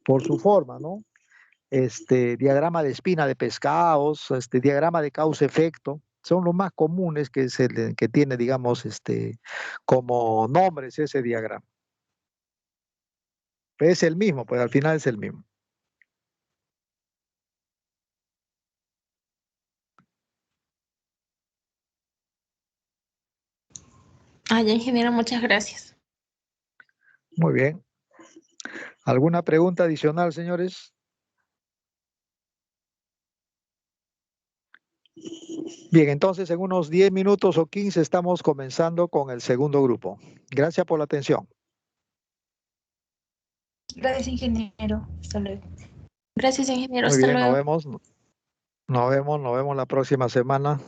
por su forma, ¿no? Diagrama de espina de pescados, diagrama de causa-efecto, son los más comunes que tiene, digamos, como nombres ese diagrama. Es el mismo, pues al final es el mismo. Ah, ya, ingeniero, muchas gracias. Muy bien. ¿Alguna pregunta adicional, señores? Bien, entonces en unos 10 minutos o 15 estamos comenzando con el segundo grupo. Gracias por la atención. Gracias, ingeniero. Hasta luego. Gracias, ingeniero. Muy Hasta bien, luego. nos vemos la próxima semana.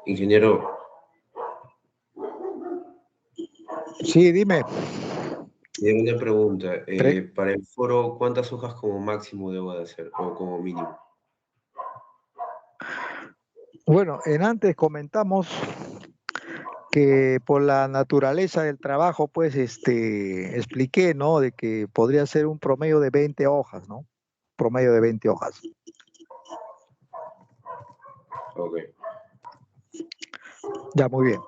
Ingeniero, Sí, dime. tengo una pregunta. Pre- Para el foro, ¿cuántas hojas como máximo debo de hacer o como mínimo? Bueno, en antes comentamos que por la naturaleza del trabajo, pues, expliqué, ¿no? De que podría ser un promedio de 20 hojas, ¿no? Promedio de 20 hojas. Ok. Ya, muy bien.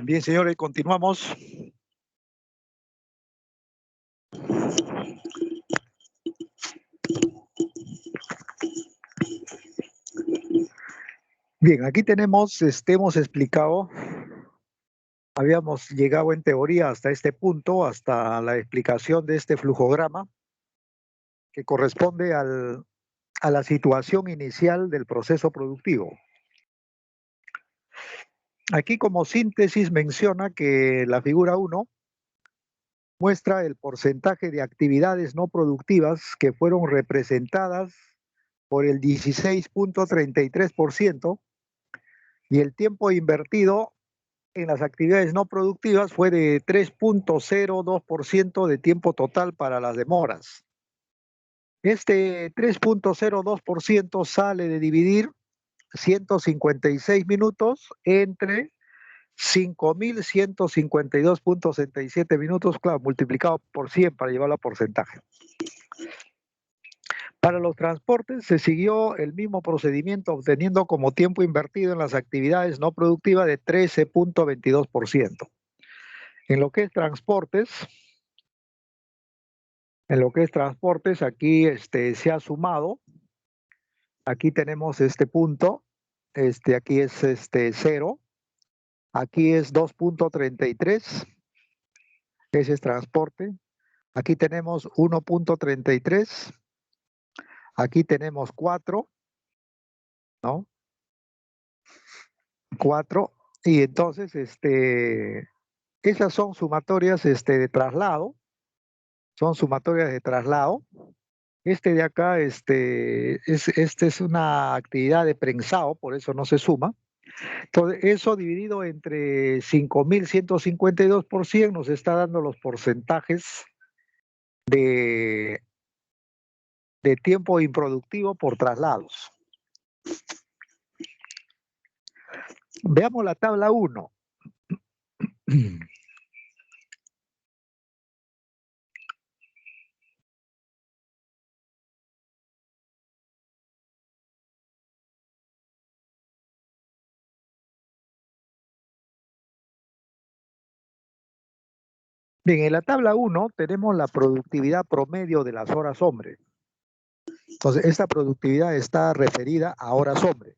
Bien, señores, continuamos. Bien, aquí tenemos, hemos explicado, habíamos llegado en teoría hasta este punto, hasta la explicación de este flujograma, que corresponde a la situación inicial del proceso productivo. Aquí como síntesis menciona que la figura 1 muestra el porcentaje de actividades no productivas que fueron representadas por el 16.33% y el tiempo invertido en las actividades no productivas fue de 3.02% de tiempo total para las demoras. Este 3.02% sale de dividir 156 minutos entre 5.152.67 minutos, claro, multiplicado por 100 para llevarlo a porcentaje. Para los transportes se siguió el mismo procedimiento, obteniendo como tiempo invertido en las actividades no productivas de 13.22%. En lo que es transportes, aquí se ha sumado, aquí tenemos este punto, aquí es 0, aquí es 2.33, ese es transporte, aquí tenemos 1.33, aquí tenemos 4, ¿no? 4, y entonces esas son sumatorias de traslado, son sumatorias de traslado. Este de acá, este es una actividad de prensado, por eso no se suma. Entonces, eso dividido entre 5.152 por 100 nos está dando los porcentajes de tiempo improductivo por traslados. Veamos la tabla 1. Bien, en la tabla 1 tenemos la productividad promedio de las horas hombre. Entonces, esta productividad está referida a horas hombre.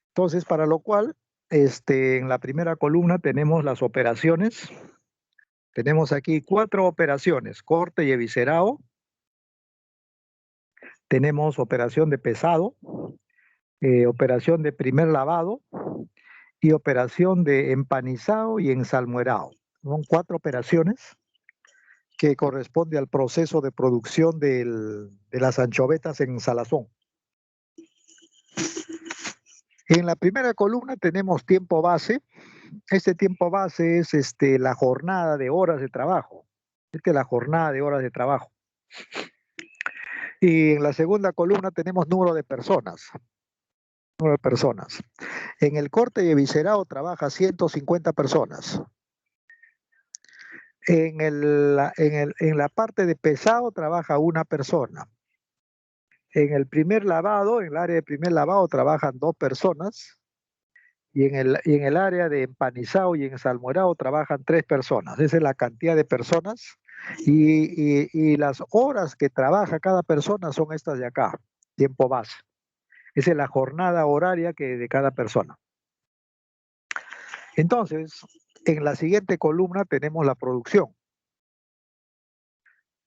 Entonces, para lo cual, en la primera columna tenemos las operaciones. Tenemos aquí 4 operaciones: corte y eviscerado. Tenemos operación de pesado, operación de primer lavado y operación de empanizado y ensalmuerado. Son 4 operaciones que corresponde al proceso de producción de las anchovetas en salazón. En la primera columna tenemos tiempo base. Este tiempo base es la jornada de horas de trabajo. Esta es la jornada de horas de trabajo. Y en la segunda columna tenemos número de personas. Número de personas. En el corte y eviscerado trabaja 150 personas. En la parte de pesado trabaja una persona. En el primer lavado, en el área de primer lavado, trabajan 2 personas. Y en el área de empanizado y ensalmuerado trabajan 3 personas. Esa es la cantidad de personas. Y las horas que trabaja cada persona son estas de acá, tiempo base. Esa es la jornada horaria de cada persona. Entonces, en la siguiente columna tenemos la producción.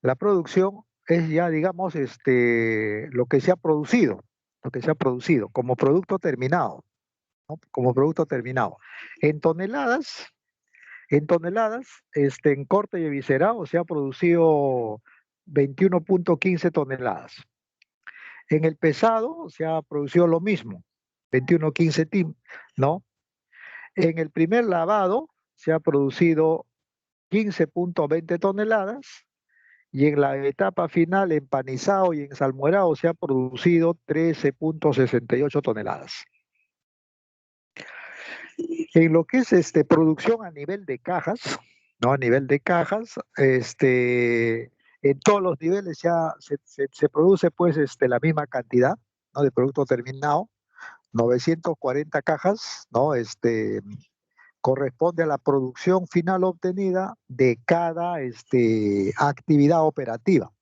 La producción es ya, digamos, lo que se ha producido como producto terminado, ¿no? Como producto terminado. En toneladas, en corte y eviscerado se ha producido 21.15 toneladas. En el pesado se ha producido lo mismo, 21.15 ¿no? En el primer lavado se ha producido 15.20 toneladas. Y en la etapa final, empanizado y ensalmuerado, se ha producido 13.68 toneladas. En lo que es producción a nivel de cajas, ¿no? A nivel de cajas, en todos los niveles ya se produce pues la misma cantidad, ¿no? De producto terminado, 940 cajas, ¿no? Corresponde a la producción final obtenida de cada actividad operativa.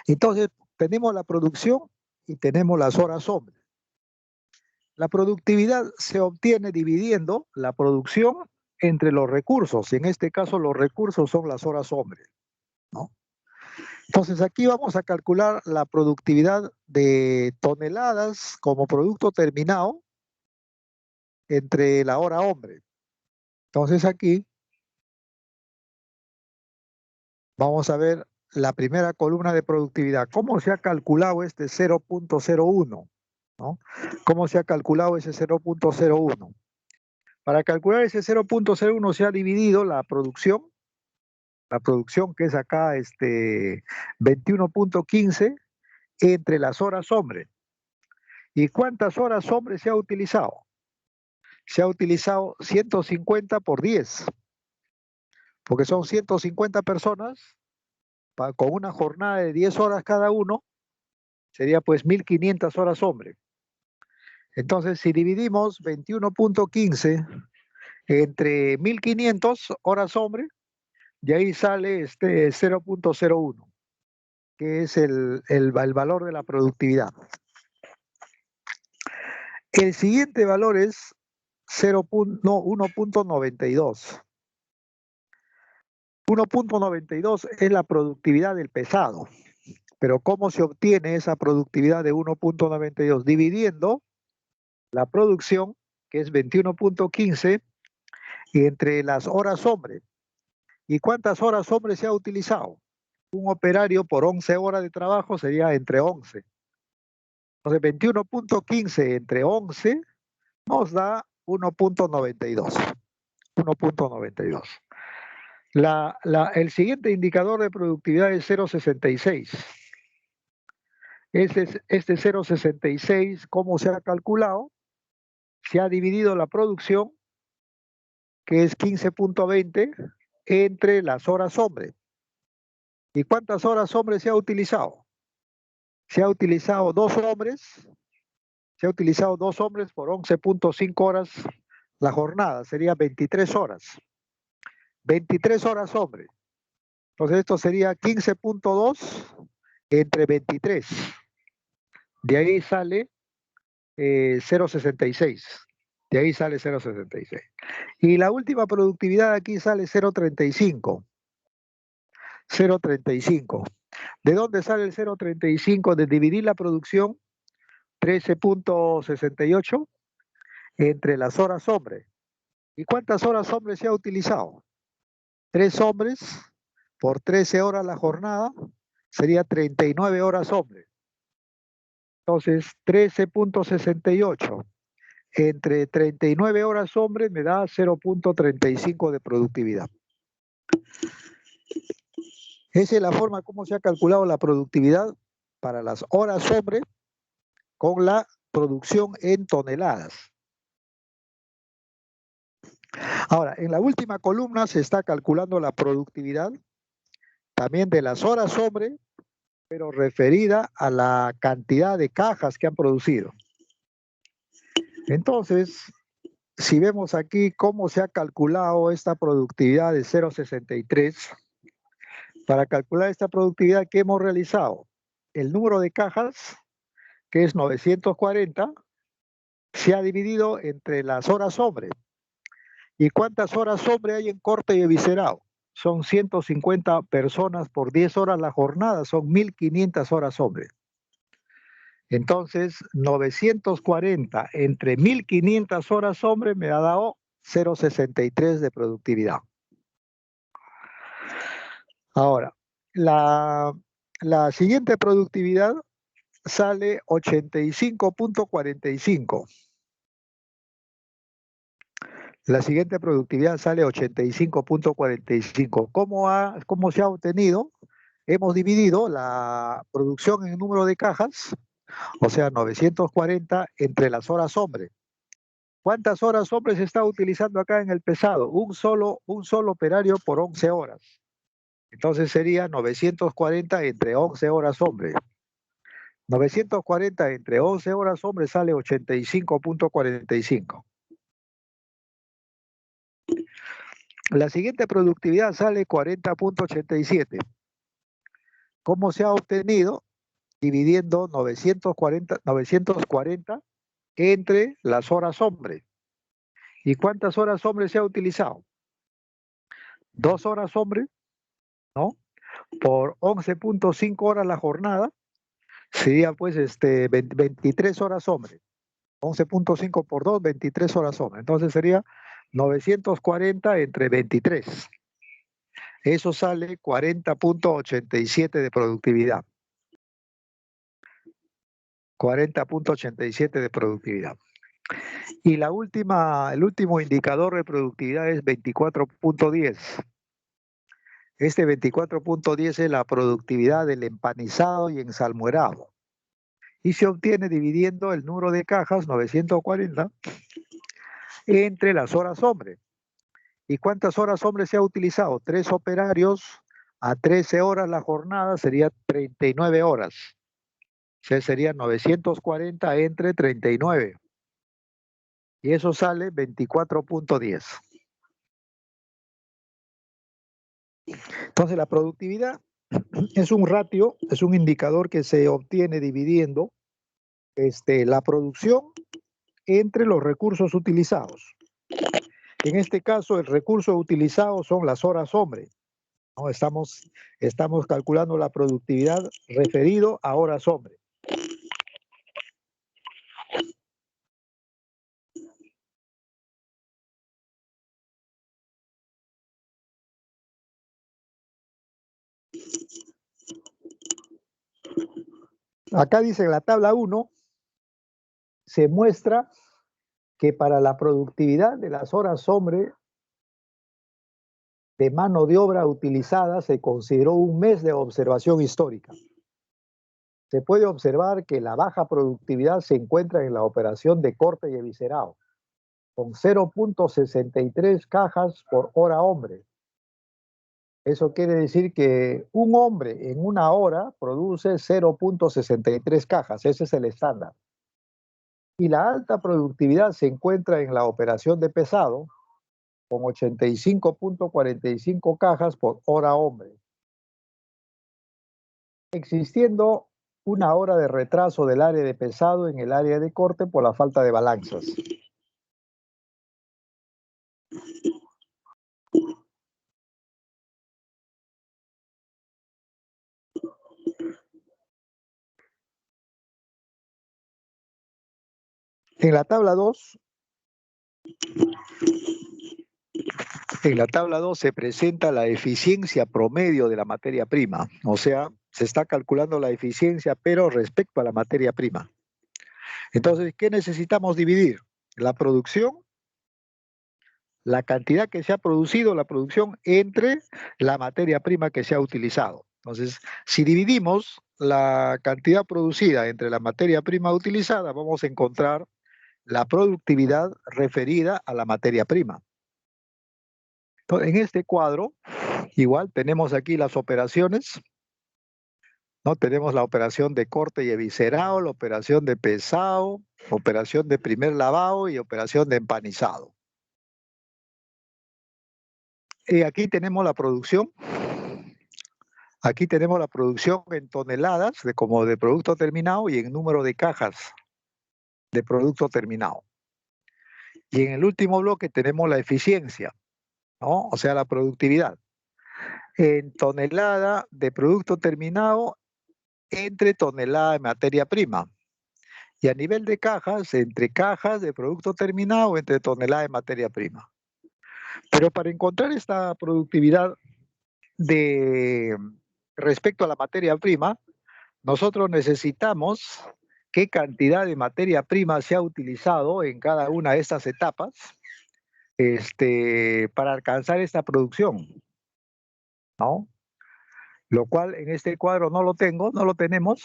Entonces, tenemos la producción y tenemos las horas hombre. La productividad se obtiene dividiendo la producción entre los recursos, y en este caso los recursos son las horas hombre, ¿no? Entonces aquí vamos a calcular la productividad de toneladas como producto terminado entre la hora hombre. Entonces aquí vamos a ver la primera columna de productividad. ¿Cómo se ha calculado este 0.01? ¿No? ¿Cómo se ha calculado ese 0.01? Para calcular ese 0.01 se ha dividido la producción que es acá 21.15 entre las horas hombre. ¿Y cuántas horas hombre se ha utilizado? Se ha utilizado 150 por 10, porque son 150 personas con una jornada de 10 horas cada uno, sería pues 1500 horas hombre. Entonces, si dividimos 21.15 entre 1500 horas hombre, de ahí sale 0.01, que es el valor de la productividad. El siguiente valor es 1.92. 1.92 es la productividad del pesado. Pero ¿cómo se obtiene esa productividad de 1.92? Dividiendo la producción, que es 21.15, entre las horas hombre. ¿Y cuántas horas hombre se ha utilizado? Un operario por 11 horas de trabajo sería entre 11. Entonces 21.15 entre 11 nos da 1.92. 1.92. El siguiente indicador de productividad es 0.66. Este 0.66, ¿cómo se ha calculado? Se ha dividido la producción, que es 15.20, entre las horas hombre. ¿Y cuántas horas hombre se ha utilizado? Se ha utilizado 2 hombres, por 11.5 horas la jornada, sería 23 horas. 23 horas hombre. Entonces esto sería 15.2 entre 23. De ahí sale 0.66. De ahí sale 0.66. Y la última productividad aquí sale 0.35. 0.35. ¿De dónde sale el 0.35? De dividir la producción 13.68 entre las horas hombre. ¿Y cuántas horas hombre se ha utilizado? 3 hombres por 13 horas la jornada, sería 39 horas hombre. Entonces, 13.68 entre 39 horas hombre me da 0.35 de productividad. Esa es la forma como se ha calculado la productividad para las horas hombre con la producción en toneladas. Ahora, en la última columna se está calculando la productividad también de las horas hombre, pero referida a la cantidad de cajas que han producido. Entonces, si vemos aquí cómo se ha calculado esta productividad de 0.63, para calcular esta productividad que hemos realizado, el número de cajas, que es 940, se ha dividido entre las horas hombre. ¿Y cuántas horas hombre hay en corte y eviscerado? Son 150 personas por 10 horas la jornada, son 1500 horas hombre. Entonces, 940 entre 1500 horas hombre me ha dado 0.63 de productividad. Ahora, la siguiente productividad sale 85.45. La siguiente productividad sale 85.45. ¿Cómo se ha obtenido? Hemos dividido la producción en número de cajas, o sea, 940 entre las horas hombre. ¿Cuántas horas hombre se está utilizando acá en el pesado? Un solo operario por 11 horas. Entonces sería 940 entre 11 horas hombre. 940 entre 11 horas hombre sale 85.45. La siguiente productividad sale 40.87. ¿Cómo se ha obtenido? Dividiendo 940 entre las horas hombre. ¿Y cuántas horas hombre se ha utilizado? 2 horas hombre, ¿no? Por 11.5 horas la jornada, sería pues 23 horas hombre. 11.5 por 2, 23 horas hombre. Entonces sería 940 entre 23. Eso sale 40.87 de productividad. 40.87 de productividad. Y el último indicador de productividad es 24.10. Este 24.10 es la productividad del empanizado y ensalmuerado. Y se obtiene dividiendo el número de cajas, 940, entre las horas hombre. ¿Y cuántas horas hombre se ha utilizado? 3 operarios a 13 horas la jornada, sería 39 horas. O sea, sería 940 entre 39. Y eso sale 24.10. Entonces la productividad es un ratio, es un indicador que se obtiene dividiendo la producción entre los recursos utilizados. En este caso, el recurso utilizado son las horas hombre, ¿no? Estamos calculando la productividad referido a horas hombre. Acá dice en la tabla 1, se muestra que para la productividad de las horas hombre de mano de obra utilizada se consideró un mes de observación histórica. Se puede observar que la baja productividad se encuentra en la operación de corte y eviscerado, con 0.63 cajas por hora hombre. Eso quiere decir que un hombre en una hora produce 0.63 cajas, ese es el estándar. Y la alta productividad se encuentra en la operación de pesado, con 85.45 cajas por hora hombre, existiendo una hora de retraso del área de pesado en el área de corte por la falta de balanzas. En la tabla 2, se presenta la eficiencia promedio de la materia prima. O sea, se está calculando la eficiencia, pero respecto a la materia prima. Entonces, ¿qué necesitamos dividir? La producción, la cantidad que se ha producido, la producción, entre la materia prima que se ha utilizado. Entonces, si dividimos la cantidad producida entre la materia prima utilizada, vamos a encontrar la productividad referida a la materia prima. Entonces, en este cuadro, igual tenemos aquí las operaciones, ¿no? Tenemos la operación de corte y eviscerado, la operación de pesado, operación de primer lavado y operación de empanizado. Y aquí tenemos la producción. Aquí tenemos la producción en toneladas como de producto terminado y en número de cajas de producto terminado. Y en el último bloque tenemos la eficiencia, ¿no? O sea, la productividad en tonelada de producto terminado entre tonelada de materia prima. Y a nivel de cajas, entre cajas de producto terminado entre tonelada de materia prima. Pero para encontrar esta productividad respecto a la materia prima, nosotros necesitamos qué cantidad de materia prima se ha utilizado en cada una de estas etapas para alcanzar esta producción, ¿no? Lo cual en este cuadro no lo tenemos,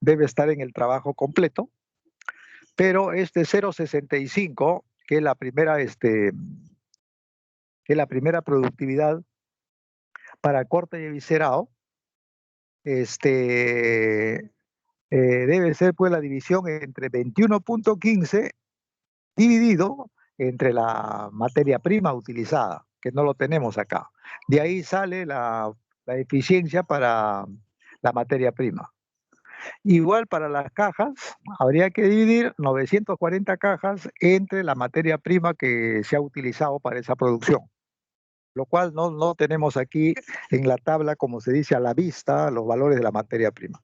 debe estar en el trabajo completo, pero este 0.65 que es la primera, productividad para corte y eviscerado, debe ser pues la división entre 21.15 dividido entre la materia prima utilizada, que no lo tenemos acá. De ahí sale la eficiencia para la materia prima. Igual para las cajas, habría que dividir 940 cajas entre la materia prima que se ha utilizado para esa producción, lo cual no tenemos aquí en la tabla, como se dice a la vista, los valores de la materia prima.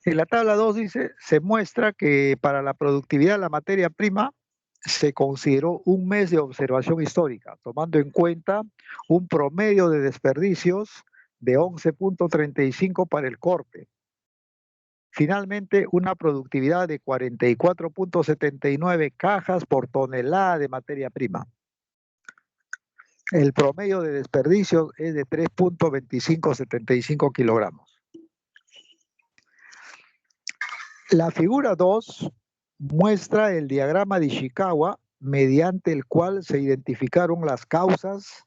En la tabla 2 dice, se muestra que para la productividad de la materia prima se consideró un mes de observación histórica, tomando en cuenta un promedio de desperdicios de 11.35 para el corte. Finalmente, una productividad de 44.79 cajas por tonelada de materia prima. El promedio de desperdicios es de 3.2575 kilogramos. La figura 2 muestra el diagrama de Ishikawa, mediante el cual se identificaron las causas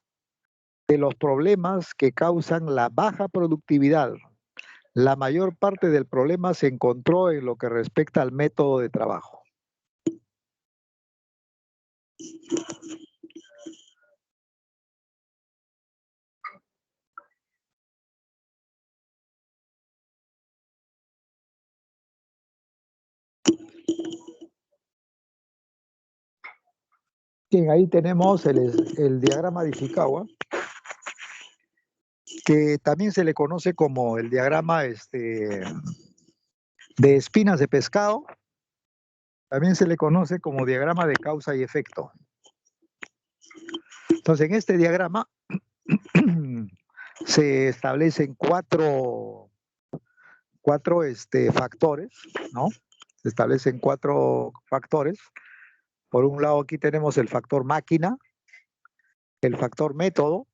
de los problemas que causan la baja productividad. La mayor parte del problema se encontró en lo que respecta al método de trabajo. Bien, ahí tenemos el diagrama de Ishikawa, que también se le conoce como el diagrama de espinas de pescado. También se le conoce como diagrama de causa y efecto. Entonces, en este diagrama se establecen cuatro factores, ¿no? Se establecen 4 factores. Por un lado, aquí tenemos el factor máquina, el factor método,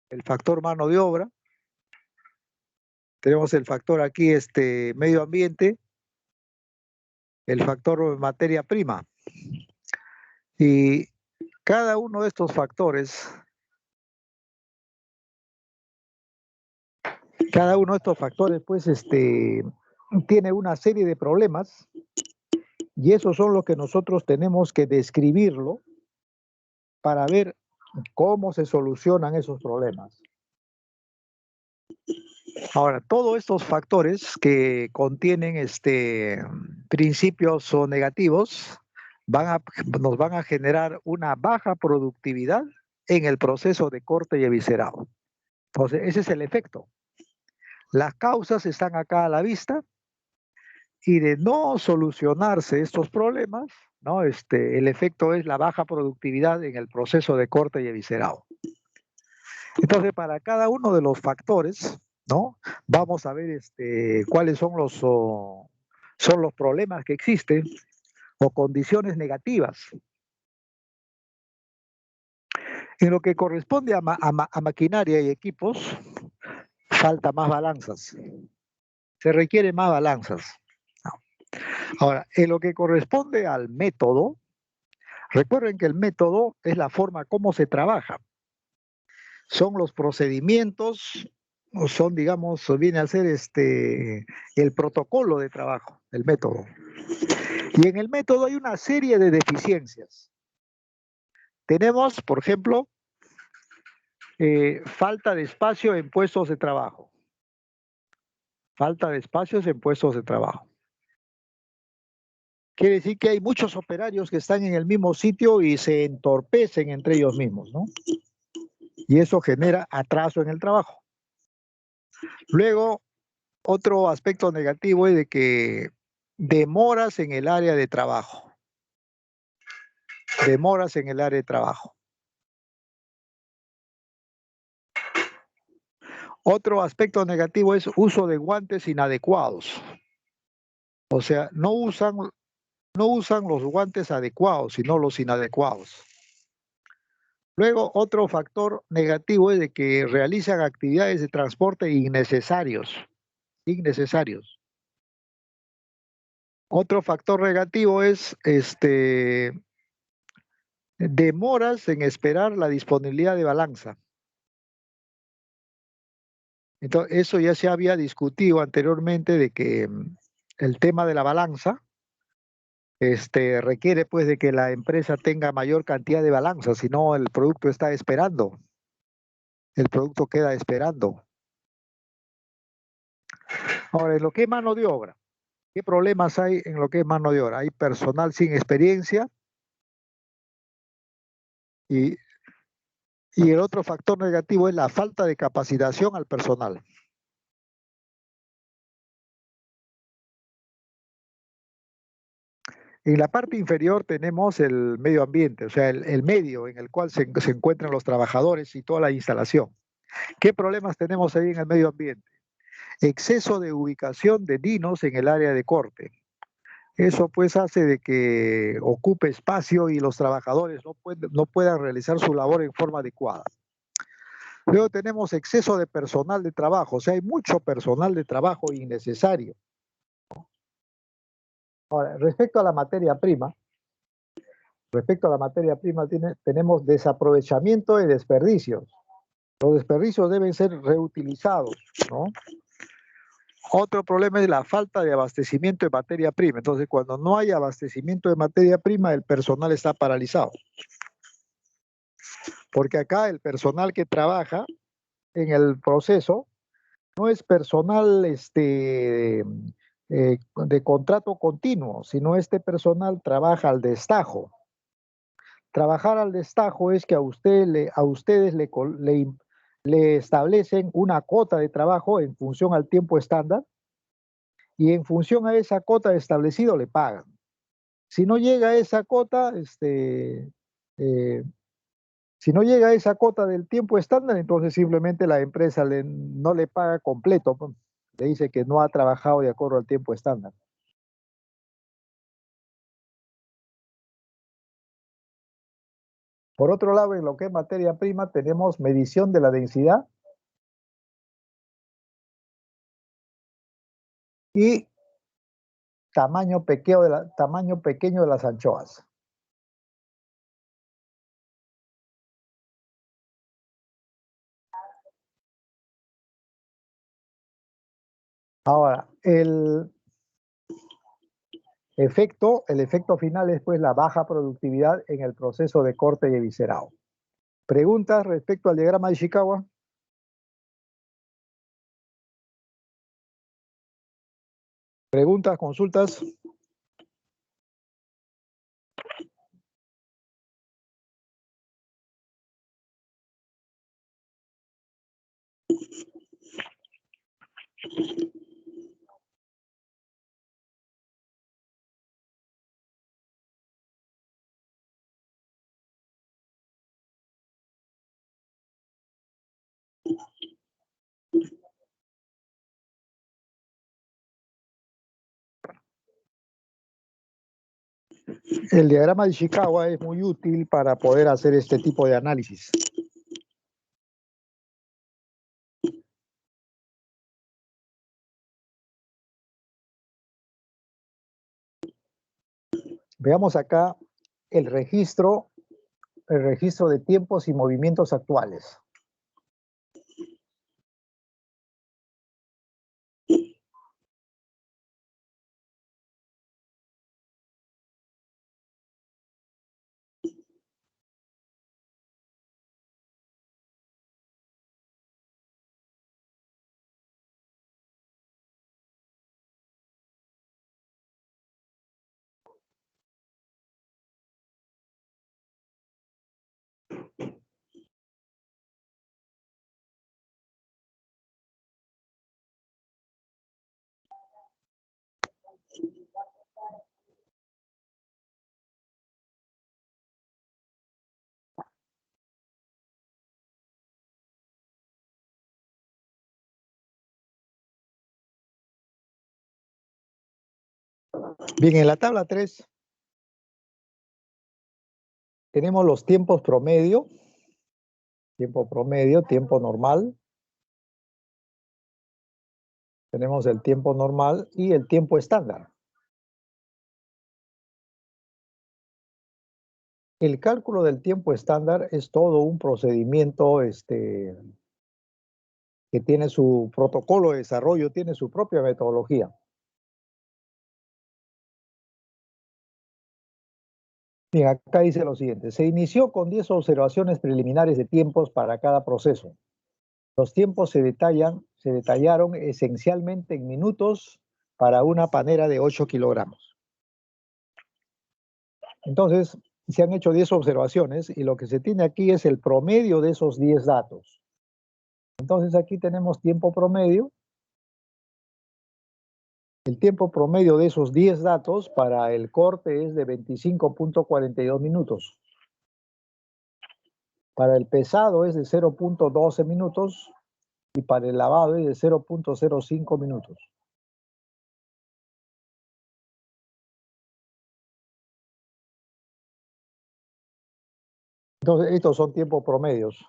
el factor mano de obra. Tenemos el factor aquí, medio ambiente, el factor materia prima. Y cada uno de estos factores, pues, tiene una serie de problemas, y esos son los que nosotros tenemos que describirlo para ver cómo se solucionan esos problemas. Ahora, todos estos factores que contienen principios o negativos nos van a generar una baja productividad en el proceso de corte y eviscerado. Entonces, ese es el efecto. Las causas están acá a la vista, y de no solucionarse estos problemas, ¿no? El efecto es la baja productividad en el proceso de corte y eviscerado. Entonces, para cada uno de los factores, ¿no? Vamos a ver cuáles son los problemas que existen o condiciones negativas. En lo que corresponde a maquinaria y equipos, falta más balanzas. Se requieren más balanzas. Ahora, en lo que corresponde al método, recuerden que el método es la forma como se trabaja. Son los procedimientos, o son, digamos, viene a ser el protocolo de trabajo, el método. Y en el método hay una serie de deficiencias. Tenemos, por ejemplo, falta de espacio en puestos de trabajo. Falta de espacios en puestos de trabajo. Quiere decir que hay muchos operarios que están en el mismo sitio y se entorpecen entre ellos mismos, ¿no? Y eso genera atraso en el trabajo. Luego, otro aspecto negativo es de que demoras en el área de trabajo. Demoras en el área de trabajo. Otro aspecto negativo es uso de guantes inadecuados. O sea, no usan los guantes adecuados, sino los inadecuados. Luego, otro factor negativo es de que realizan actividades de transporte innecesarios. Otro factor negativo es demoras en esperar la disponibilidad de balanza. Entonces, eso ya se había discutido anteriormente de que el tema de la balanza requiere pues de que la empresa tenga mayor cantidad de balanza, si no el producto está esperando, el producto queda esperando. Ahora, en lo que es mano de obra, ¿qué problemas hay en lo que es mano de obra? Hay personal sin experiencia y, y el otro factor negativo es la falta de capacitación al personal. En la parte inferior tenemos el medio ambiente, o sea, el medio en el cual se encuentran los trabajadores y toda la instalación. ¿Qué problemas tenemos ahí en el medio ambiente? Exceso de ubicación de dinos en el área de corte. Eso pues hace de que ocupe espacio y los trabajadores no puedan realizar su labor en forma adecuada. Luego tenemos exceso de personal de trabajo, o sea, hay mucho personal de trabajo innecesario. Ahora, respecto a la materia prima, tenemos desaprovechamiento y desperdicios. Los desperdicios deben ser reutilizados, ¿no? Otro problema es la falta de abastecimiento de materia prima. Entonces, cuando no hay abastecimiento de materia prima, el personal está paralizado. Porque acá el personal que trabaja en el proceso no es personal de contrato continuo, sino este personal trabaja al destajo. Trabajar al destajo es que a ustedes le establecen una cota de trabajo en función al tiempo estándar y en función a esa cota establecido le pagan. Si no llega a esa cota, eh, si no llega a esa cota del tiempo estándar, entonces simplemente la empresa no le paga completo, pues. Le dice que no ha trabajado de acuerdo al tiempo estándar. Por otro lado, en lo que es materia prima, tenemos medición de la densidad y tamaño pequeño de las anchoas. Ahora, el efecto final es pues la baja productividad en el proceso de corte y eviscerado. ¿Preguntas respecto al diagrama de Ishikawa? ¿Preguntas, consultas? El diagrama de Ishikawa es muy útil para poder hacer este tipo de análisis. Veamos acá el registro de tiempos y movimientos actuales. Bien, en la tabla 3 tenemos los tiempos promedio, tiempo normal. Tenemos el tiempo normal y el tiempo estándar. El cálculo del tiempo estándar es todo un procedimiento que tiene su protocolo de desarrollo, tiene su propia metodología. Bien, acá dice lo siguiente. Se inició con 10 observaciones preliminares de tiempos para cada proceso. Los tiempos se detallaron esencialmente en minutos para una panera de 8 kilogramos. Entonces, se han hecho 10 observaciones y lo que se tiene aquí es el promedio de esos 10 datos. Entonces, aquí tenemos tiempo promedio. El tiempo promedio de esos 10 datos para el corte es de 25.42 minutos. Para el pesado es de 0.12 minutos y para el lavado es de 0.05 minutos. Entonces, estos son tiempos promedios.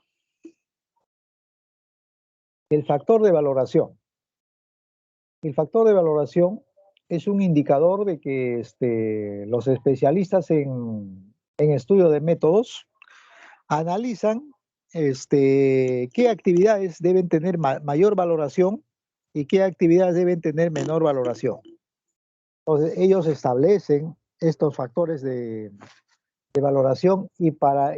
El factor de valoración. El factor de valoración es un indicador de que los especialistas en estudio de métodos analizan qué actividades deben tener mayor valoración y qué actividades deben tener menor valoración. Entonces, ellos establecen estos factores de valoración y para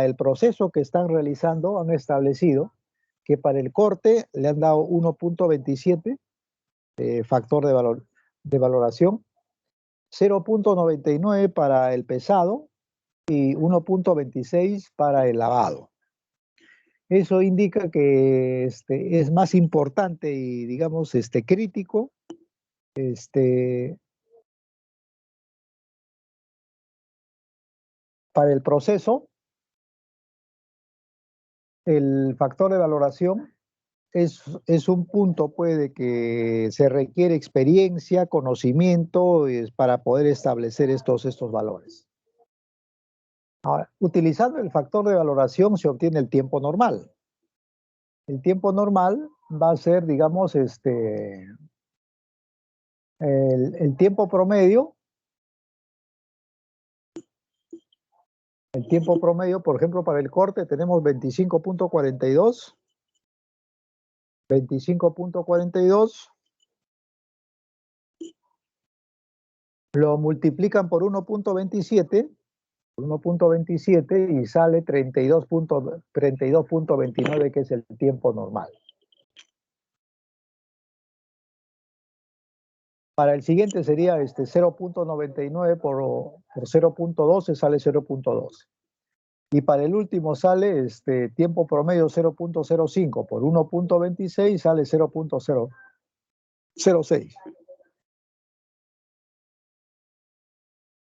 el proceso que están realizando han establecido que para el corte le han dado 1.27 factor de valoración, 0.99 para el pesado y 1.26 para el lavado. Eso indica que es más importante y, digamos, crítico para el proceso. El factor de valoración es un punto, pues, de que se requiere experiencia, conocimiento para poder establecer estos valores. Ahora, utilizando el factor de valoración se obtiene el tiempo normal. El tiempo normal va a ser, digamos, el tiempo promedio. El tiempo promedio, por ejemplo, para el corte tenemos 25.42. 25.42 lo multiplican por 1.27 y sale 32.29, que es el tiempo normal. Para el siguiente sería 0.99 por 0.12 sale 0.12. Y para el último sale tiempo promedio 0.05 por 1.26 sale 0.006.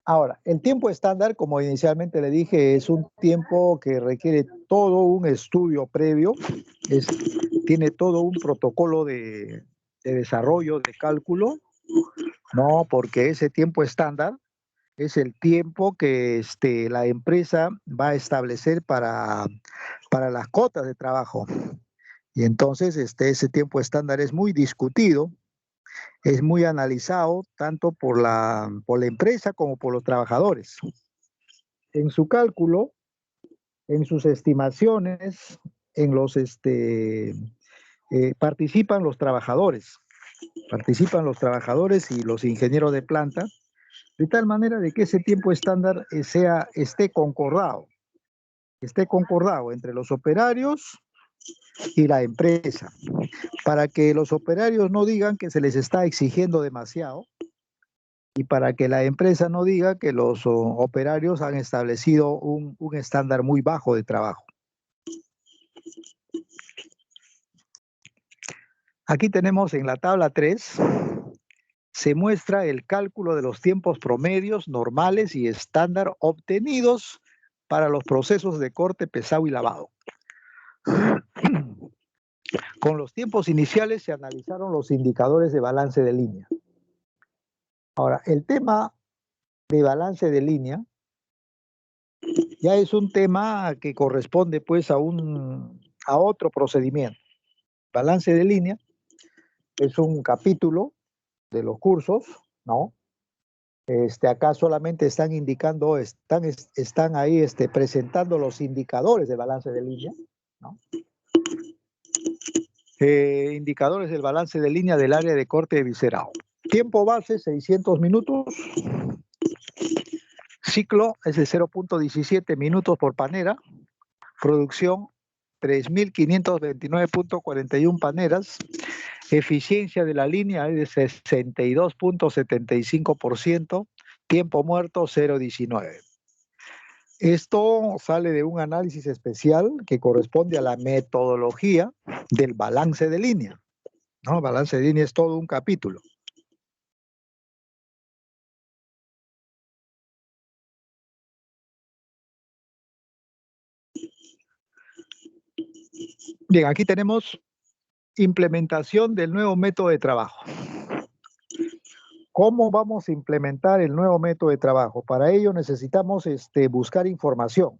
Ahora, el tiempo estándar, como inicialmente le dije, es un tiempo que requiere todo un estudio previo, tiene todo un protocolo de desarrollo, de cálculo, ¿no? Porque ese tiempo estándar es el tiempo que la empresa va a establecer para las cotas de trabajo. Y entonces ese tiempo estándar es muy discutido, es muy analizado tanto por la empresa como por los trabajadores. En su cálculo, en sus estimaciones, participan los trabajadores y los ingenieros de planta, de tal manera de que ese tiempo estándar esté concordado entre los operarios y la empresa, para que los operarios no digan que se les está exigiendo demasiado y para que la empresa no diga que los operarios han establecido un estándar muy bajo de trabajo. Aquí tenemos en la tabla 3, se muestra el cálculo de los tiempos promedios, normales y estándar obtenidos para los procesos de corte, pesado y lavado. Con los tiempos iniciales se analizaron los indicadores de balance de línea. Ahora, el tema de balance de línea ya es un tema que corresponde pues a otro procedimiento. Balance de línea es un capítulo de los cursos, ¿no? Acá solamente están indicando, están ahí presentando los indicadores del balance de línea, ¿no? Indicadores del balance de línea del área de corte de viscerado. Tiempo base, 600 minutos. Ciclo es de 0.17 minutos por panera. Producción, 3.529.41 paneras. Eficiencia de la línea es de 62.75%. Tiempo muerto, 0.19. Esto sale de un análisis especial que corresponde a la metodología del balance de línea, ¿no? El balance de línea es todo un capítulo. Bien, aquí tenemos implementación del nuevo método de trabajo. ¿Cómo vamos a implementar el nuevo método de trabajo? Para ello necesitamos buscar información.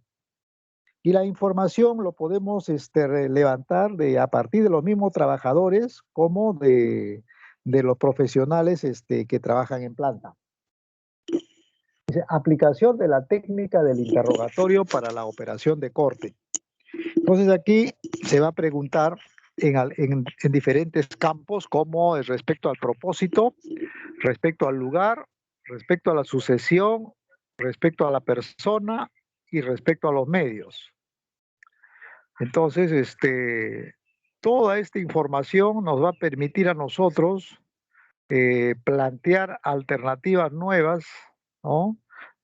Y la información lo podemos levantar a partir de los mismos trabajadores como de los profesionales que trabajan en planta. Dice, aplicación de la técnica del interrogatorio para la operación de corte. Entonces aquí se va a preguntar en diferentes campos como respecto al propósito, respecto al lugar, respecto a la sucesión, respecto a la persona y respecto a los medios. Entonces, toda esta información nos va a permitir a nosotros plantear alternativas nuevas, ¿no?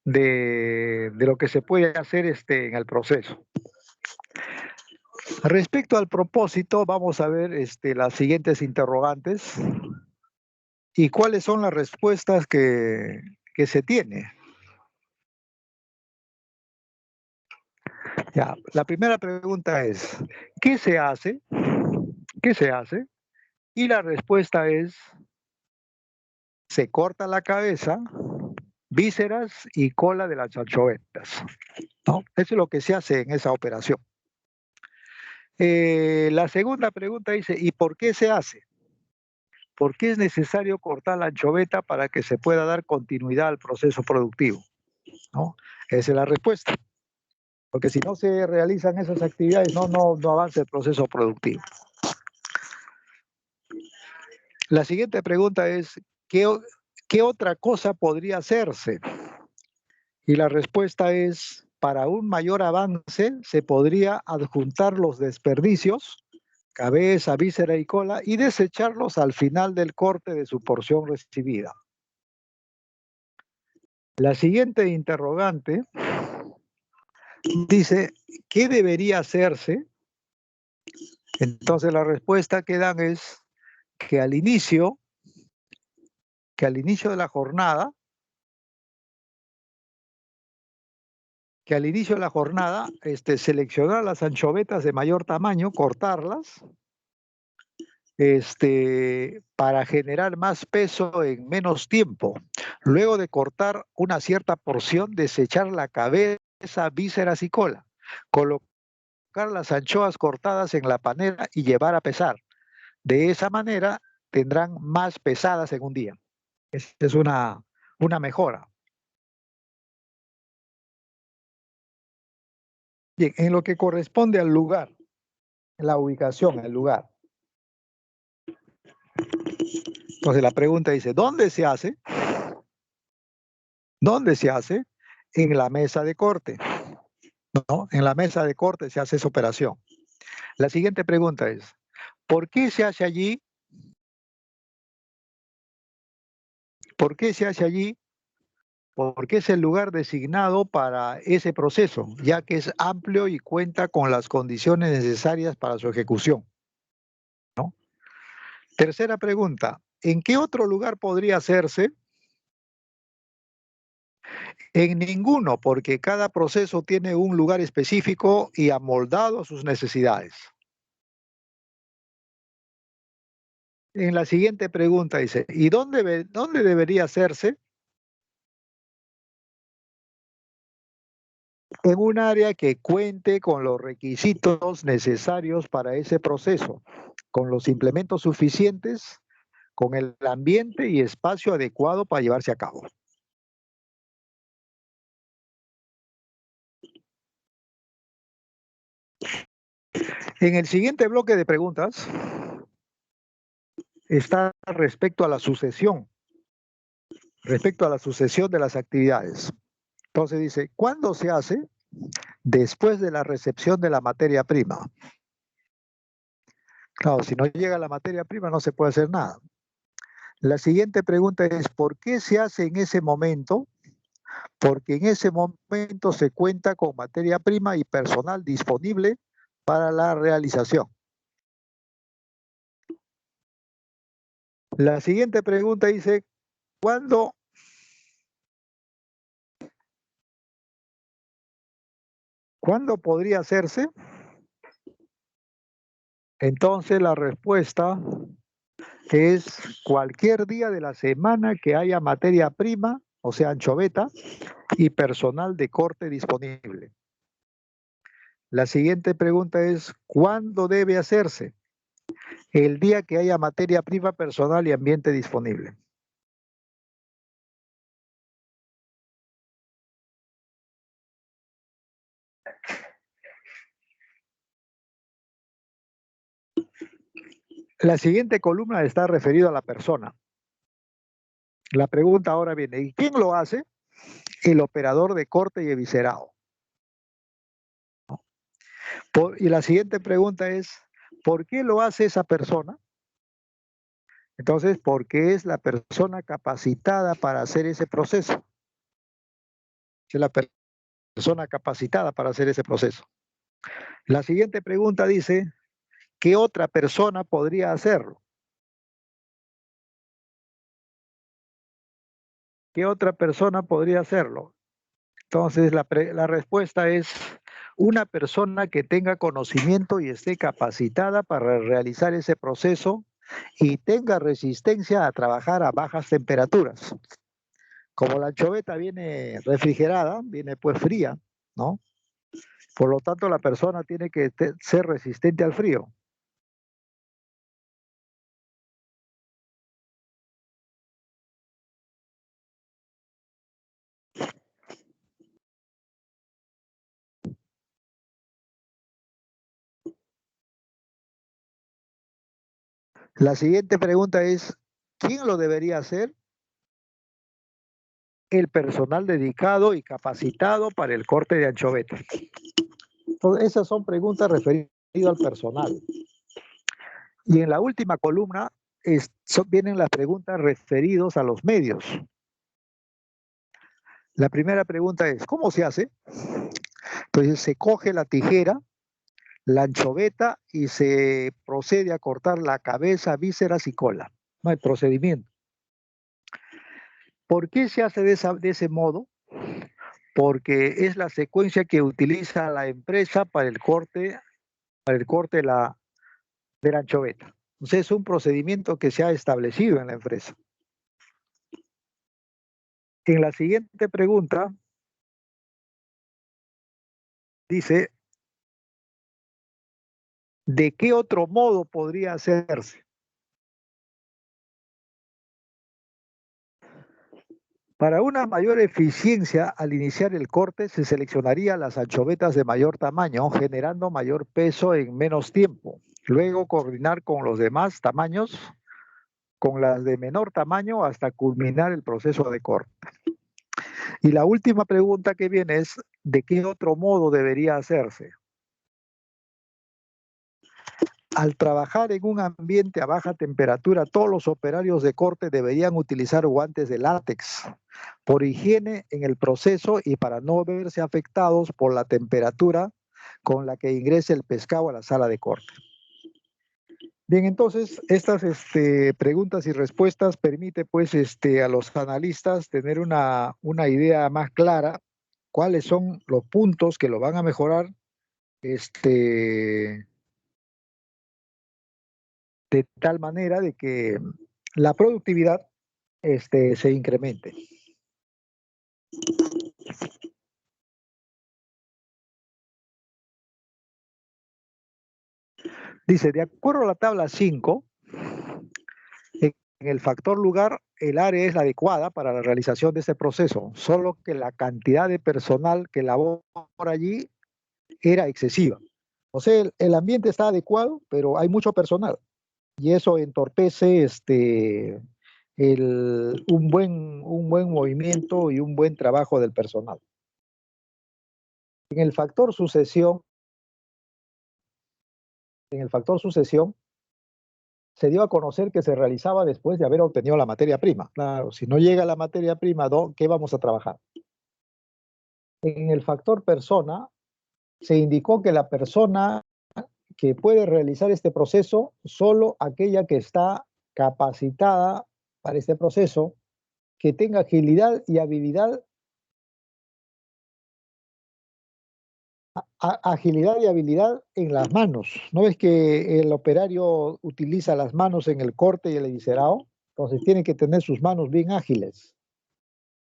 de lo que se puede hacer en el proceso. Respecto al propósito, vamos a ver las siguientes interrogantes y cuáles son las respuestas que se tiene. Ya, la primera pregunta es, ¿qué se hace? ¿Qué se hace? Y la respuesta es, se corta la cabeza, vísceras y cola de las anchovetas, ¿no? Eso es lo que se hace en esa operación. La segunda pregunta dice, ¿y por qué se hace? ¿Por qué es necesario cortar la anchoveta para que se pueda dar continuidad al proceso productivo? ¿No? Esa es la respuesta. Porque si no se realizan esas actividades, no avanza el proceso productivo. La siguiente pregunta es, ¿qué otra cosa podría hacerse? Y la respuesta es, para un mayor avance se podría adjuntar los desperdicios, cabeza, víscera y cola, y desecharlos al final del corte de su porción recibida. La siguiente interrogante dice, ¿qué debería hacerse? Entonces la respuesta que dan es que al inicio de la jornada, seleccionar las anchovetas de mayor tamaño, cortarlas, para generar más peso en menos tiempo. Luego de cortar una cierta porción, desechar la cabeza, vísceras y cola. Colocar las anchoas cortadas en la panera y llevar a pesar. De esa manera tendrán más pesadas en un día. Esa es una mejora. Bien, en lo que corresponde al lugar, la ubicación, el lugar. Entonces la pregunta dice, ¿dónde se hace? ¿Dónde se hace? En la mesa de corte, ¿no? En la mesa de corte se hace esa operación. La siguiente pregunta es, ¿por qué se hace allí? ¿Por qué se hace allí? Porque es el lugar designado para ese proceso, ya que es amplio y cuenta con las condiciones necesarias para su ejecución, ¿no? Tercera pregunta, ¿en qué otro lugar podría hacerse? En ninguno, porque cada proceso tiene un lugar específico y amoldado a sus necesidades. En la siguiente pregunta dice, ¿y dónde debería hacerse? En un área que cuente con los requisitos necesarios para ese proceso, con los implementos suficientes, con el ambiente y espacio adecuado para llevarse a cabo. En el siguiente bloque de preguntas está respecto a la sucesión de las actividades. Entonces dice, ¿cuándo se hace? Después de la recepción de la materia prima. Claro, si no llega la materia prima no se puede hacer nada. La siguiente pregunta es, ¿por qué se hace en ese momento? Porque en ese momento se cuenta con materia prima y personal disponible para la realización. La siguiente pregunta dice, ¿cuándo podría hacerse? Entonces la respuesta es cualquier día de la semana que haya materia prima, o sea, anchoveta, y personal de corte disponible. La siguiente pregunta es, ¿cuándo debe hacerse? El día que haya materia prima, personal y ambiente disponible. La siguiente columna está referida a la persona. La pregunta ahora viene, ¿y quién lo hace? El operador de corte y eviscerado. Y la siguiente pregunta es, ¿por qué lo hace esa persona? Entonces, porque es la persona capacitada para hacer ese proceso. Es la persona capacitada para hacer ese proceso. La siguiente pregunta dice, ¿qué otra persona podría hacerlo? ¿Qué otra persona podría hacerlo? Entonces, la respuesta es una persona que tenga conocimiento y esté capacitada para realizar ese proceso y tenga resistencia a trabajar a bajas temperaturas. Como la anchoveta viene refrigerada, viene pues fría, ¿no? Por lo tanto, la persona tiene que ser resistente al frío. La siguiente pregunta es, ¿quién lo debería hacer? El personal dedicado y capacitado para el corte de anchoveta. Entonces, esas son preguntas referidas al personal. Y en la última columna vienen las preguntas referidas a los medios. La primera pregunta es, ¿cómo se hace? Entonces se coge la tijera, la anchoveta y se procede a cortar la cabeza, vísceras y cola. No hay procedimiento. ¿Por qué se hace de ese modo? Porque es la secuencia que utiliza la empresa para el corte de la anchoveta. Entonces es un procedimiento que se ha establecido en la empresa. En la siguiente pregunta dice, ¿de qué otro modo podría hacerse? Para una mayor eficiencia al iniciar el corte se seleccionaría las anchovetas de mayor tamaño, generando mayor peso en menos tiempo. Luego coordinar con los demás tamaños, con las de menor tamaño hasta culminar el proceso de corte. Y la última pregunta que viene es, ¿de qué otro modo debería hacerse? Al trabajar en un ambiente a baja temperatura, todos los operarios de corte deberían utilizar guantes de látex por higiene en el proceso y para no verse afectados por la temperatura con la que ingrese el pescado a la sala de corte. Bien, entonces estas preguntas y respuestas permite pues a los analistas tener una idea más clara cuáles son los puntos que lo van a mejorar de tal manera de que la productividad se incremente. Dice, de acuerdo a la tabla 5, en el factor lugar, el área es la adecuada para la realización de este proceso, solo que la cantidad de personal que labora allí era excesiva. O sea, el ambiente está adecuado, pero hay mucho personal y eso entorpece un buen movimiento y un buen trabajo del personal. En el factor sucesión, en el factor sucesión, se dio a conocer que se realizaba después de haber obtenido la materia prima. Claro, si no llega la materia prima, ¿qué vamos a trabajar? En el factor persona, se indicó que la persona que puede realizar este proceso, solo aquella que está capacitada para este proceso, que tenga agilidad y habilidad, agilidad y habilidad en las manos. ¿No ves que el operario utiliza las manos en el corte y el eviscerado? Entonces tiene que tener sus manos bien ágiles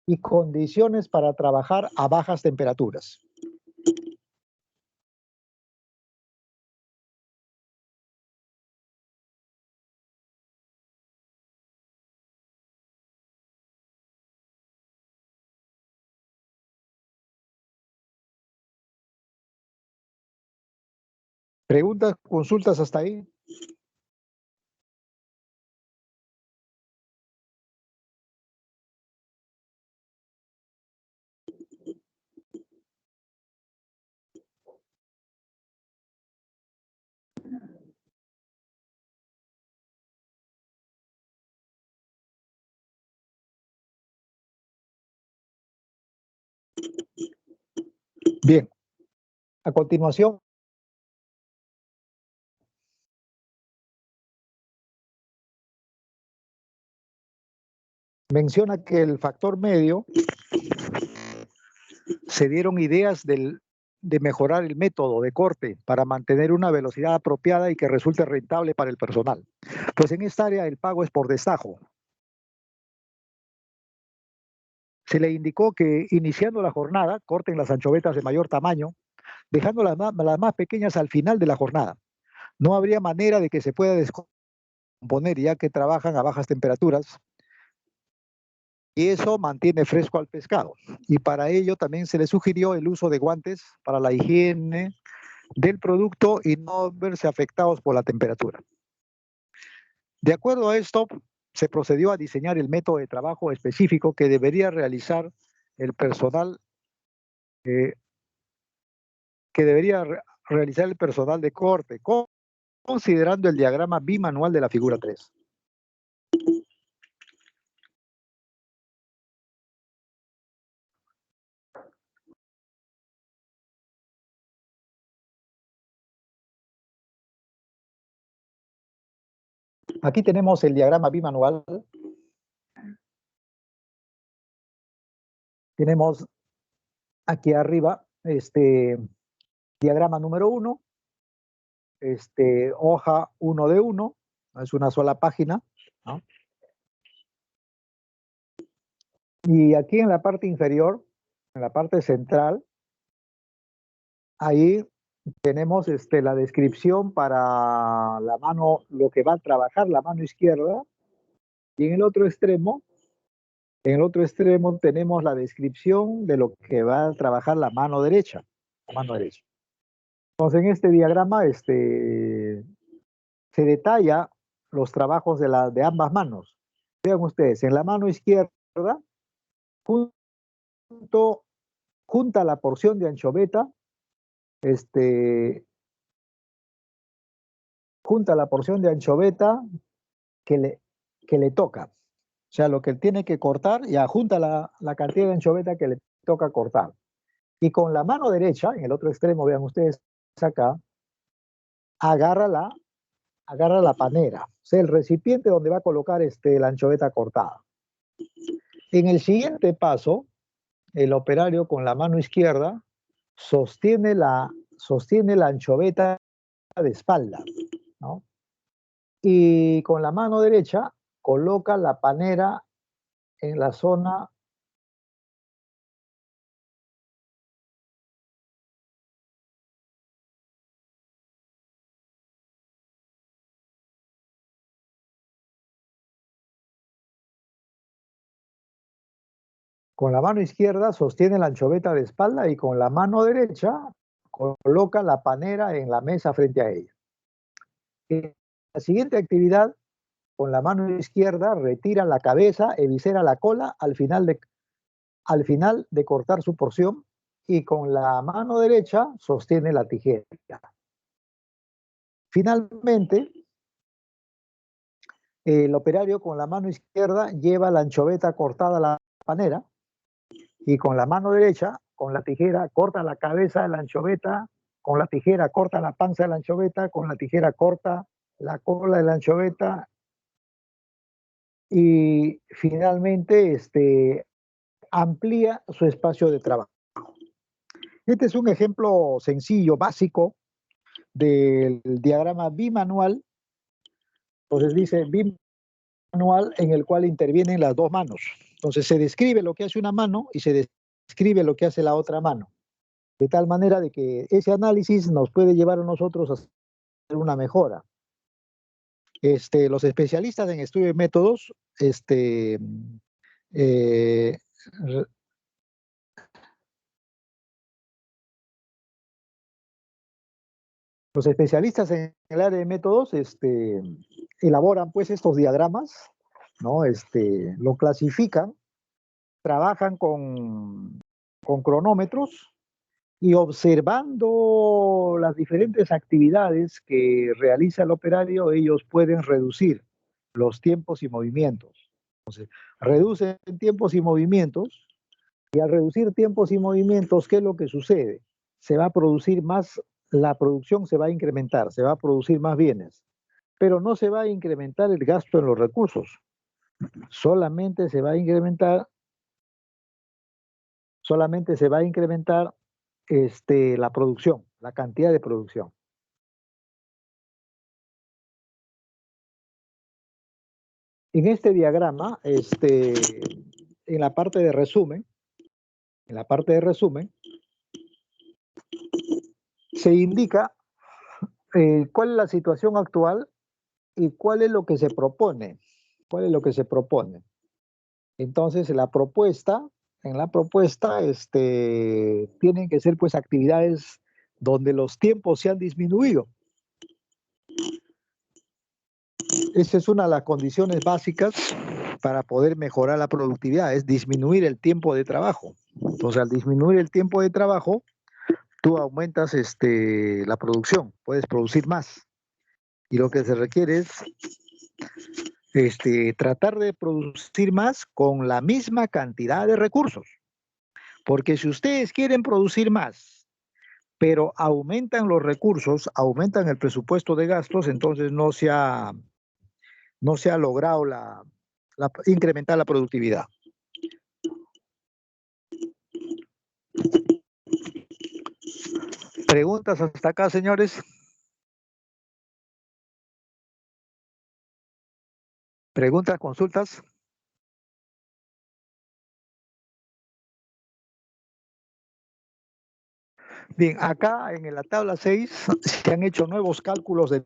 y condiciones para trabajar a bajas temperaturas. ¿Preguntas, consultas hasta ahí? Bien, a continuación menciona que el factor medio se dieron ideas de mejorar el método de corte para mantener una velocidad apropiada y que resulte rentable para el personal. Pues en esta área el pago es por destajo. Se le indicó que iniciando la jornada corten las anchovetas de mayor tamaño, dejando las más pequeñas al final de la jornada. No habría manera de que se pueda descomponer ya que trabajan a bajas temperaturas y eso mantiene fresco al pescado. Y para ello también se le sugirió el uso de guantes para la higiene del producto y no verse afectados por la temperatura. De acuerdo a esto, se procedió a diseñar el método de trabajo específico que debería realizar el personal, eh, realizar el personal de corte, considerando el diagrama bimanual de la figura 3. Aquí tenemos el diagrama bimanual. Tenemos aquí arriba diagrama número 1, hoja 1 de 1, es una sola página, ¿no? Y aquí en la parte inferior, en la parte central, ahí tenemos la descripción para la mano, lo que va a trabajar la mano izquierda, y en el otro extremo tenemos la descripción de lo que va a trabajar la mano derecha. La mano derecha. Entonces, en este diagrama se detalla los trabajos de ambas manos. Vean ustedes, en la mano izquierda, junta la porción de anchoveta, junta la porción de anchoveta que le toca. O sea, lo que él tiene que cortar, y junta la cantidad de anchoveta que le toca cortar. Y con la mano derecha, en el otro extremo, vean ustedes acá, agarra la panera, o sea, el recipiente donde va a colocar la anchoveta cortada. En el siguiente paso, el operario con la mano izquierda sostiene la anchoveta de espalda, ¿no? Y con la mano derecha coloca la panera en la zona con la mano izquierda sostiene la anchoveta de espalda y con la mano derecha coloca la panera en la mesa frente a ella. En la siguiente actividad, con la mano izquierda retira la cabeza, eviscera la cola al final de cortar su porción y con la mano derecha sostiene la tijera. Finalmente, el operario con la mano izquierda lleva la anchoveta cortada a la panera y con la mano derecha, con la tijera, corta la cabeza de la anchoveta, con la tijera corta la panza de la anchoveta, con la tijera corta la cola de la anchoveta y finalmente amplía su espacio de trabajo. Este es un ejemplo sencillo, básico, del diagrama bimanual. Entonces dice bimanual en el cual intervienen las dos manos. Entonces se describe lo que hace una mano y se describe lo que hace la otra mano. De tal manera de que ese análisis nos puede llevar a nosotros a hacer una mejora. Los especialistas en estudio de métodos, los especialistas en el área de métodos elaboran pues estos diagramas, ¿no? Lo clasifican, trabajan con cronómetros y observando las diferentes actividades que realiza el operario, ellos pueden reducir los tiempos y movimientos. Entonces, reducen tiempos y movimientos, y al reducir tiempos y movimientos, ¿qué es lo que sucede? Se va a producir más, la producción se va a incrementar, se va a producir más bienes, pero no se va a incrementar el gasto en los recursos, solamente se va a incrementar la producción, la cantidad de producción. En este diagrama, en la parte de resumen, se indica cuál es la situación actual y cuál es lo que se propone. Entonces, en la propuesta, tienen que ser pues actividades donde los tiempos se han disminuido. Esa es una de las condiciones básicas para poder mejorar la productividad, es disminuir el tiempo de trabajo. Entonces, al disminuir el tiempo de trabajo, tú aumentas la producción, puedes producir más. Y lo que se requiere es tratar de producir más con la misma cantidad de recursos. Porque si ustedes quieren producir más, pero aumentan los recursos, aumentan el presupuesto de gastos, entonces no se ha logrado incrementar la productividad. ¿Preguntas hasta acá, señores? ¿Preguntas, consultas? Bien, acá en la tabla 6 se han hecho nuevos cálculos de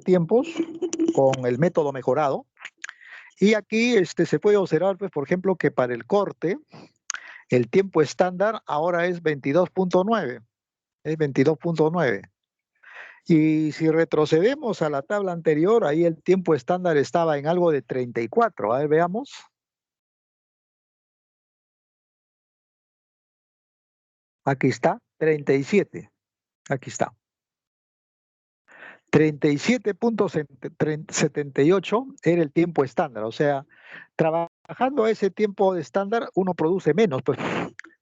tiempos con el método mejorado. Y aquí se puede observar, pues, por ejemplo, que para el corte, el tiempo estándar ahora es 22.9. Es 22.9. Y si retrocedemos a la tabla anterior, ahí el tiempo estándar estaba en algo de 34. A ver, veamos. Aquí está, 37. Aquí está. 37.78 era el tiempo estándar. O sea, trabajando a ese tiempo estándar, uno produce menos. Pues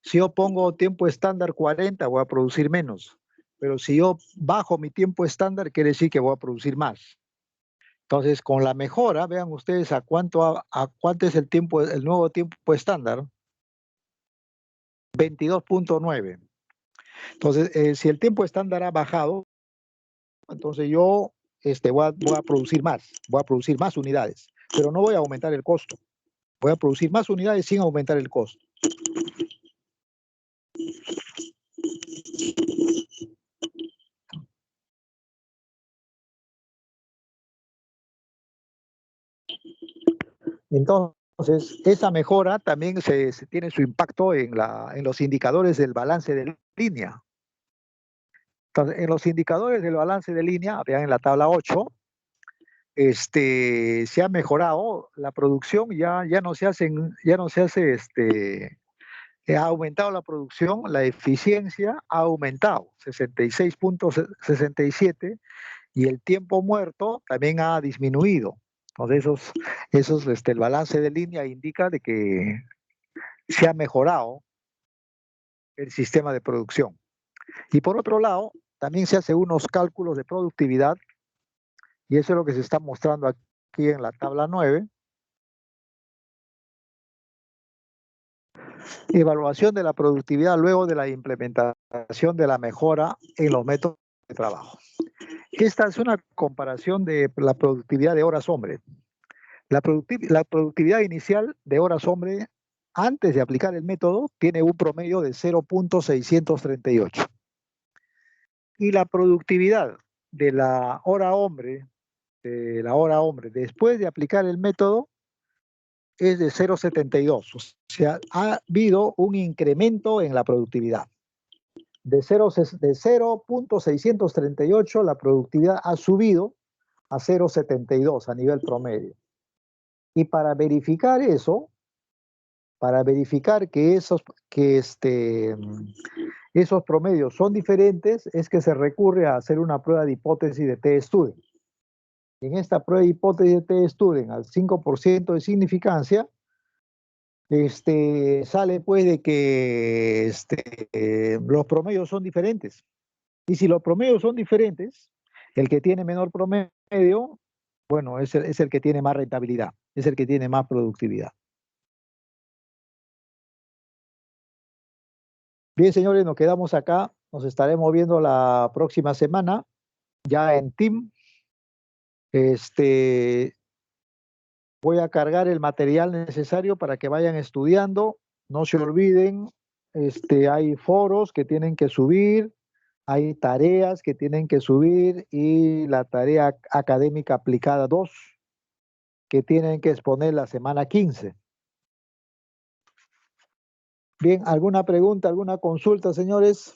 si yo pongo tiempo estándar 40, voy a producir menos. Pero si yo bajo mi tiempo estándar, quiere decir que voy a producir más. Entonces, con la mejora, vean ustedes a cuánto es el nuevo tiempo estándar. 22.9. Entonces, si el tiempo estándar ha bajado, entonces yo voy a producir más unidades, pero no voy a aumentar el costo. Voy a producir más unidades sin aumentar el costo. Entonces, esa mejora también se tiene su impacto en los indicadores del balance de línea. Entonces, en los indicadores del balance de línea, vean en la tabla 8, se ha mejorado la producción, ya no se hace, ha aumentado la producción, la eficiencia ha aumentado, 66.67, y el tiempo muerto también ha disminuido. Entonces, el balance de línea indica de que se ha mejorado el sistema de producción. Y por otro lado, también se hacen unos cálculos de productividad, y eso es lo que se está mostrando aquí en la tabla 9. Evaluación de la productividad luego de la implementación de la mejora en los métodos de trabajo. Esta es una comparación de la productividad de horas hombre. La productividad inicial de horas hombre antes de aplicar el método tiene un promedio de 0.638. Y la productividad de la hora hombre, después de aplicar el método es de 0.72. O sea, ha habido un incremento en la productividad. De 0.638 la productividad ha subido a 0.72 a nivel promedio. Y para verificar eso, para verificar que esos promedios son diferentes, es que se recurre a hacer una prueba de hipótesis de T-Student. En esta prueba de hipótesis de T-Student, al 5% de significancia, sale pues de que los promedios son diferentes. Y si los promedios son diferentes, el que tiene menor promedio, bueno, es el que tiene más rentabilidad, es el que tiene más productividad. Bien, señores, nos quedamos acá. Nos estaremos viendo la próxima semana, ya en Team. Voy a cargar el material necesario para que vayan estudiando. No se olviden, hay foros que tienen que subir, hay tareas que tienen que subir y la tarea académica aplicada 2 que tienen que exponer la semana 15. Bien, ¿alguna pregunta, alguna consulta, señores?